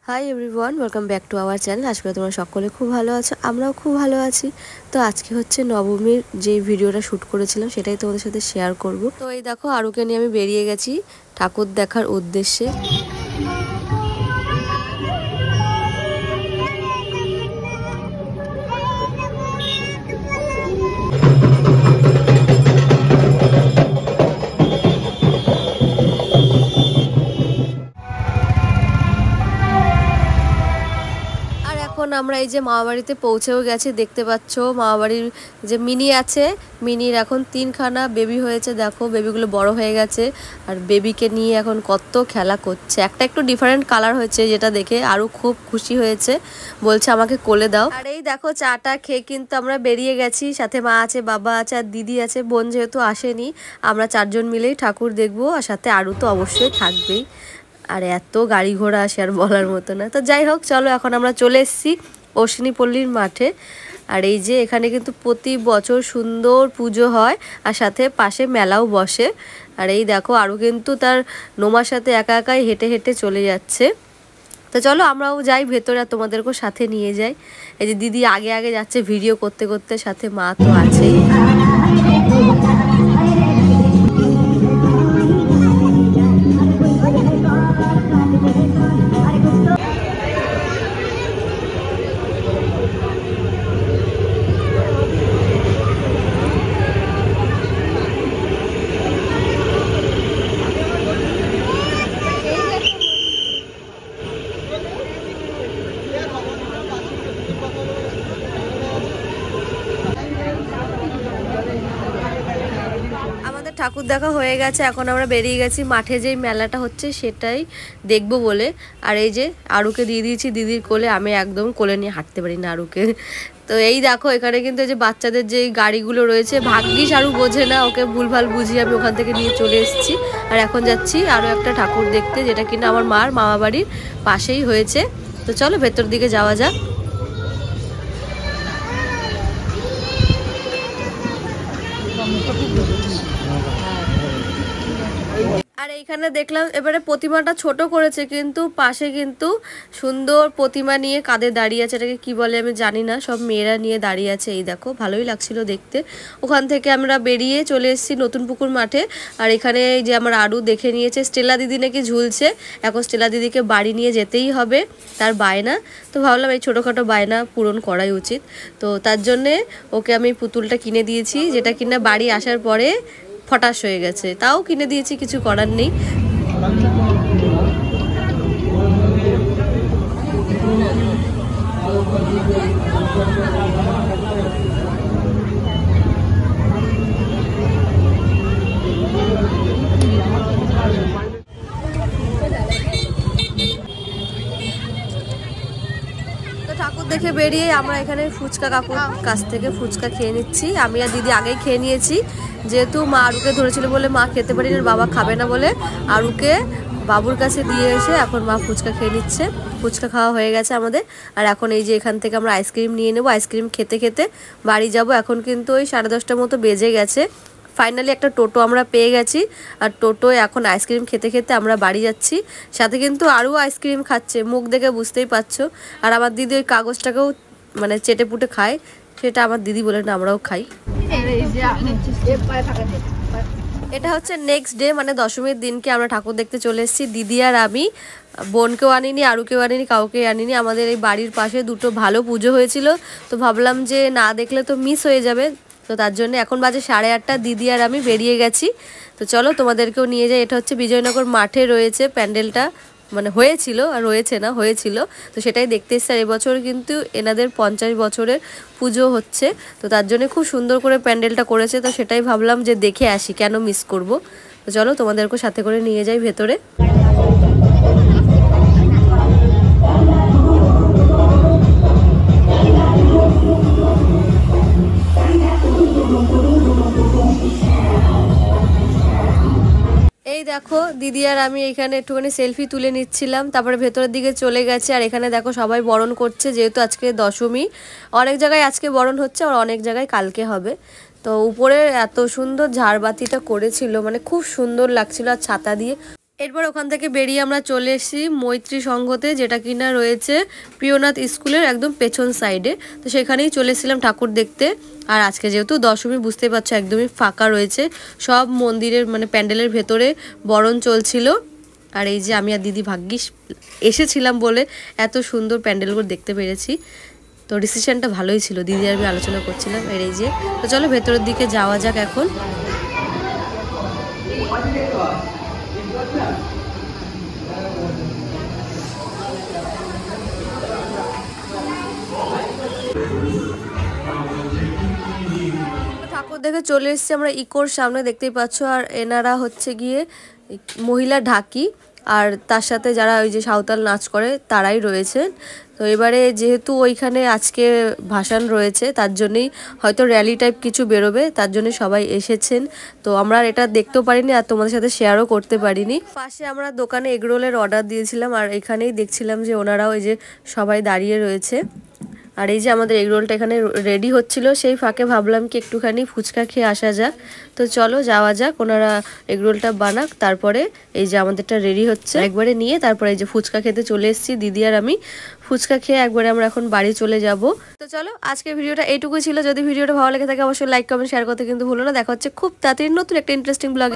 Hi everyone, welcome back to our channel. আজকে তোমরা সকলে খুব ভালো আছো, আমরাও খুব ভালো আছি। তো আজকে হচ্ছে নবমীর যে ভিডিওটা শ্যুট করেছিলাম সেটাই তোমাদের সাথে শেয়ার করব। তো এই দেখো আরুকে নিয়ে আমি বেরিয়ে গেছি ঠাকুর দেখার উদ্দেশ্যে। এখন আমরা এই যে মামাবাড়িতে পৌঁছেও গেছি, দেখতে পাচ্ছ মামাবাড়ির যে মিনি আছে, মিনির এখন 3খানা বেবি হয়েছে। দেখো বেবিগুলো বড় হয়ে গেছে আর বেবিকে নিয়ে এখন কত খেলা করছে। একটা একটু ডিফারেন্ট কালার হয়েছে যেটা দেখে আরও খুব খুশি হয়েছে, বলছে আমাকে কোলে দাও। আর এই দেখো চাটা খেয়ে কিন্তু আমরা বেরিয়ে গেছি, সাথে মা আছে, বাবা আছে আর দিদি আছে। বোন যেহেতু আসেনি, আমরা 4জন মিলেই ঠাকুর দেখবো, আর সাথে আরও তো অবশ্যই থাকবেই। আর এত গাড়ি ঘোড়া আসে আর বলার মতো না। তো যাই হোক, চলো এখন আমরা চলে এসেছি অশ্বিনীপল্লীর মাঠে। আর এই যে এখানে কিন্তু প্রতি বছর সুন্দর পুজো হয় আর সাথে পাশে মেলাও বসে। আর এই দেখো আরও কিন্তু তার নোমার সাথে একা একাই হেঁটে হেঁটে চলে যাচ্ছে। তো চলো আমরাও যাই ভেতরে আর তোমাদেরকেও সাথে নিয়ে যাই। এই যে দিদি আগে আগে যাচ্ছে ভিডিও করতে করতে, সাথে মা তো আছেই। ঠাকুর দেখা হয়ে গেছে, এখন আমরা বেরিয়ে গেছি মাঠে যেই মেলাটা হচ্ছে সেটাই দেখবো বলে। আর এই যে আরুকে দিয়ে দিয়েছি দিদির কোলে, আমি একদম কোলে নিয়ে হাঁটতে পারি না আরুকে। তো এই দেখো এখানে কিন্তু এই যে বাচ্চাদের যে গাড়িগুলো রয়েছে, ভাগ্যিস আরু বোঝে না, ওকে ভুলভাল বুঝিয়ে আমি ওখান থেকে নিয়ে চলে এসেছি। আর এখন যাচ্ছি আরও একটা ঠাকুর দেখতে, যেটা কিনা আমার মার মামা বাড়ির পাশেই হয়েছে। তো চলো ভেতর দিকে যাওয়া যাক। আর এইখানে দেখলাম এবারে প্রতিমাটা ছোট করেছে, কিন্তু পাশে কিন্তু সুন্দর প্রতিমা নিয়ে কাঁধে দাঁড়িয়ে আছে, এটাকে কি বলে আমি জানি না, সব মেয়েরা নিয়ে দাঁড়িয়ে আছে। এই দেখো ভালোই লাগছিল দেখতে। ওখান থেকে আমরা বেরিয়ে চলে এসেছি নতুন পুকুর মাঠে। আর এখানে যে আমার আরু দেখে নিয়েছে স্টেলা দিদি নাকি ঝুলছে, এখন স্টেলা দিদিকে বাড়ি নিয়ে যেতেই হবে, তার বায়না। তো ভাবলাম এই ছোটোখাটো বায়না পূরণ করাই উচিত। তো তার জন্যে ওকে আমি পুতুলটা কিনে দিয়েছি, যেটা কিনা বাড়ি আসার পরে ফটাস হয়ে গেছে, তাও কিনে দিয়েছি, কিছু করার নেই। ঠাকুর দেখে বেরিয়ে আমরা এখানে ফুচকা কাকুর কাছ থেকে ফুচকা খেয়ে নিচ্ছি। আমি আর দিদি আগেই খেয়ে নিয়েছি, যেহেতু মা আরুকে ধরেছিল বলে মা খেতে পারি না, বাবা খাবে না বলে আরুকে বাবুর কাছে দিয়ে এসে এখন মা ফুচকা খেয়ে নিচ্ছে। ফুচকা খাওয়া হয়ে গেছে আমাদের। আর এখন এই যে এখান থেকে আমরা আইসক্রিম নিয়ে নেবো, আইসক্রিম খেতে খেতে বাড়ি যাব। এখন কিন্তু ওই 10:30টার মতো বেজে গেছে। ফাইনালি একটা টোটো আমরা পেয়ে গেছি, আর টোটোয় এখন আইসক্রিম খেতে খেতে আমরা বাড়ি যাচ্ছি। সাথে কিন্তু আরও আইসক্রিম খাচ্ছে, মুখ দেখে বুঝতেই পারছো। আর আমার দিদি ওই কাগজটাকেও মানে চেটে পুটে খায়, সেটা আমার দিদি বলে না, আমরাও খাই। এটা হচ্ছে নেক্সট ডে, মানে দশমীর দিনকে আমরা ঠাকুর দেখতে চলে এসেছি। দিদি আর আমি, বোনকেও আনিনি, আরুকেও আনিনি, কাউকে আনিনি। আমাদের এই বাড়ির পাশে দুটো ভালো পুজো হয়েছিল, তো ভাবলাম যে না দেখলে তো মিস হয়ে যাবে। তো তার জন্য এখন বাজে 8:30, দিদি আর আমি বেরিয়ে গেছি। তো চলো তোমাদেরকেও নিয়ে যাই। এটা হচ্ছে বিজয়নগর মাঠে রয়েছে প্যান্ডেলটা, মানে হয়েছিল আর রয়েছে না, হয়েছিল। তো সেটাই দেখতে এসছে। আর এবছর কিন্তু এনাদের 50 বছরের পুজো হচ্ছে, তো তার জন্য খুব সুন্দর করে প্যান্ডেলটা করেছে। তো সেটাই ভাবলাম যে দেখে আসি, কেন মিস করব। তো চলো তোমাদেরকেও সাথে করে নিয়ে যাই ভেতরে। এই দেখো দিদি আর আমি এখানে একটুখানি সেলফি তুলে নিচ্ছিলাম, তারপরে ভেতরের দিকে চলে গেছে। আর এখানে দেখো সবাই বরণ করছে, যেহেতু আজকে দশমী। অনেক জায়গায় আজকে বরণ হচ্ছে আর অনেক জায়গায় কালকে হবে। তো উপরে এত সুন্দর ঝাড়বাতিটা করেছিল, মানে খুব সুন্দর লাগছিল, আর ছাতা দিয়ে এরপর ওখান থেকে বেরিয়ে আমরা চলে এসেছি মৈত্রী সংঘতে, যেটা কিনা রয়েছে প্রিয়নাথ স্কুলের একদম পেছন সাইডে। তো সেখানেই চলে এসেছিলাম ঠাকুর দেখতে। আর আজকে যেহেতু দশমী, বুঝতে পারছো একদমই ফাঁকা রয়েছে, সব মন্দিরের মানে প্যান্ডেলের ভেতরে বরণ চলছিল। আর এই যে আমি আর দিদি ভাগ্যিস এসেছিলাম বলে এত সুন্দর প্যান্ডেলগুলো দেখতে পেরেছি। তো ডিসিশনটা ভালোই ছিল, দিদি আর আমি আলোচনা করছিলাম। আর এই যে, তো চলো ভেতরের দিকে যাওয়া যাক এখন। ঠাকুর দেখে চলে এসেছি আমরা ইকোর সামনে, দেখতেই পাচ্ছ। আর এনারা হচ্ছে গিয়ে মহিলা ঢাকি, আর তার সাথে যারা ওই যে সাঁওতাল নাচ করে তারাই রয়েছেন। তো এবারে যেহেতু ওইখানে আজকে ভাসান রয়েছে, তার জন্যই হয়তো র্যালি টাইপ কিছু বেরোবে, তার জন্য সবাই এসেছেন। তো আমরা এটা দেখতেও পারিনি আর তোমাদের সাথে শেয়ারও করতে পারিনি। পাশে আমরা দোকানে এগরোলের অর্ডার দিয়েছিলাম, আর এখানেই দেখছিলাম যে ওনারাও ওই যে সবাই দাঁড়িয়ে রয়েছে। আর এই যে আমাদের এগরোলটা এখানে রেডি হচ্ছিল, সেই ফাঁকে ভাবলাম কি একটুখানি ফুচকা খেয়ে আসা যাক। তো চলো যাওয়া যাক, ওনারা এগরোলটা বানাক, তারপরে এই যে আমাদেরটা রেডি হচ্ছে একবারে নিয়ে তারপরে এই যে ফুচকা খেতে চলে এসেছি দিদি আর আমি। ফুচকা খেয়ে একবারে আমরা এখন বাড়ি চলে যাব। তো চলো আজকের ভিডিওটা এইটুকুই ছিল। যদি ভিডিওটা ভালো লেগে থাকে অবশ্যই লাইক কমেন্ট শেয়ার করতে কিন্তু ভুলো না। দেখা হচ্ছে খুব তাড়াতাড়ি নতুন একটা ইন্টারেস্টিং ব্লগ।